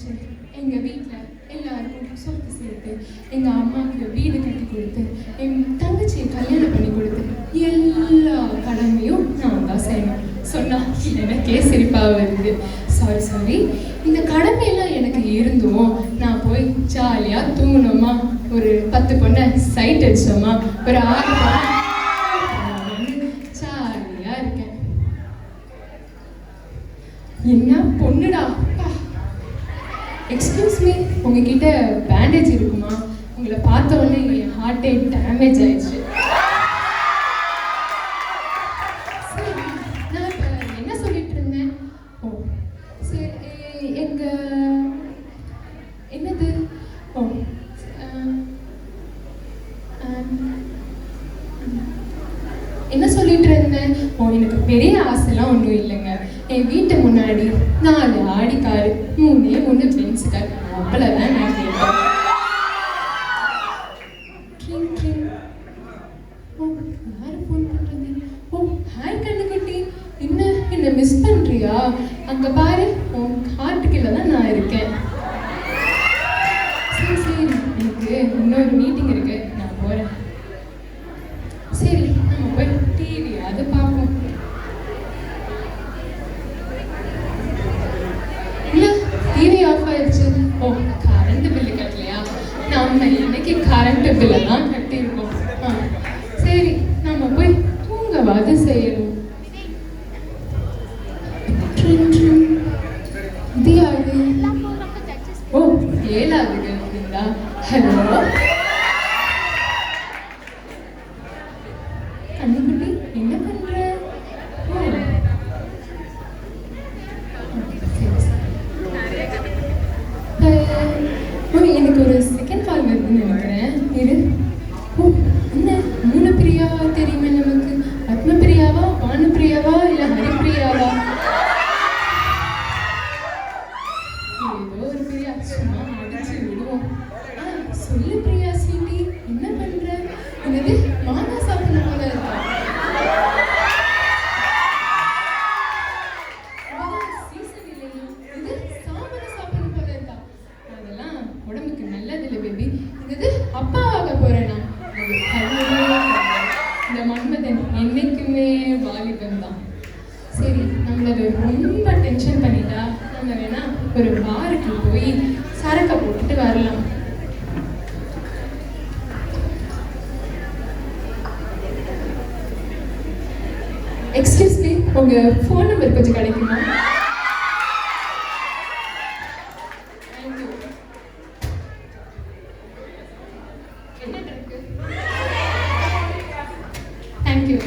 படித்து எங்கள் வீட்டில் எல்லாருக்கும் சொத்து சேர்த்து எங்கள் அம்மாவுக்கு வீடு கட்டி கொடுத்து என் தங்கச்சியை கல்யாணம் பண்ணி கொடுத்து எல்லா கடமையும் நான் தான் செய்யணும் சொன்னால் எனக்கே சிரிப்பாக வருது. சாரி இந்த கடமையெல்லாம் எனக்கு இருந்தும் நான் போய் ஜாலியாக தூங்கணுமா, ஒரு 10 பொண்ணை சைட் அடிச்சோமா, ஒரு 6 ஜாலியாக இருக்கேன். என்ன பொண்ணுடா. எக்ஸ்கியூஸ் மீ, உங்ககிட்ட பேண்டேஜ் இருக்குமா? உங்களை பார்த்த உடனே என் ஹார்ட்டே டேமேஜ் ஆயிடுச்சு. சரி, நான் இப்போ என்ன சொல்லிட்டு இருந்தேன்? ஓ சரி, என்னது? ஓ என்ன சொல்லிட்டு இருந்தேன்? ஓ எனக்கு பெரிய ஆசைலாம் ஒன்றும் இல்லைங்க. என் வீட்டு முன்னாடி 4 ஆடி காரு, 3 பென்ஸ் கார், அவ்வளோதான் நான் கேட்டேன். ஓ யார் ஃபோன் பண்ணுறது? ஓ ஹாய் கண்ணுக்குட்டி, என்ன மிஸ் பண்ணுறியா? அங்கே பாரு, உன் ஹார்ட்டுக்குள்ள தான் நான் இருக்கேன். சரி எனக்கு இன்னொரு மீட்டிங் இருக்கு, நான் போகிறேன். சரி நம்ம போய் டிவியாவது பார்ப்போம். இல்லை டிவி ஆஃப் ஆயிடுச்சு. ஓ கரண்ட் பில்லு கட்டலையா? நம்ம இன்னைக்கு கரண்ட் பில்லெல்லாம் கட்டியிருக்கோம். சரி நம்ம போய் தூங்கவாது செய்யணும். இது யாரு? ஓ 7வது கேட்குறீங்களா? ஹலோ கண்ணுக்குட்டி, என்ன பண்ற? எனக்கு ஒரு செகண்ட் கால் வருதுன்னு நினைக்கிறேன். இது ஓ என்ன 3 பிரியாவா தெரியுமே நமக்கு? பத்மபிரியாவா, பானுபிரியாவா, இல்லை ஹரிப்பிரியாவா? ஏதோ ஒரு பிரியா, சும்மா அடிச்சு விடுவோம். சொல்லு பிரியா சீட்டி, என்ன பண்ற? என்னது மாங்கா சாப்பிடணும் போல இருக்கா? சீசன் இல்லையா? இது சாம்பார் சாப்பிடணும் போல இருக்கா? அதெல்லாம் உடம்புக்கு நல்லதில்லை பேபி. இது அப்பாவாக போறேனா? இந்த மன்மதன் என்னைக்குமே வாலிபன் தான். சரி நம்மள ரொம்ப டென்ஷன் பண்ணிட்டா நம்ம வேணா ஒரு பாருக்கு போய் சரக்கை போட்டுட்டு வரலாம். எக்ஸ்கியூஸ் மீ, உங்க ஃபோன் நம்பர் கொஞ்சம் கிடைக்குமா? என்ன இருக்கு? தேங்க்யூ.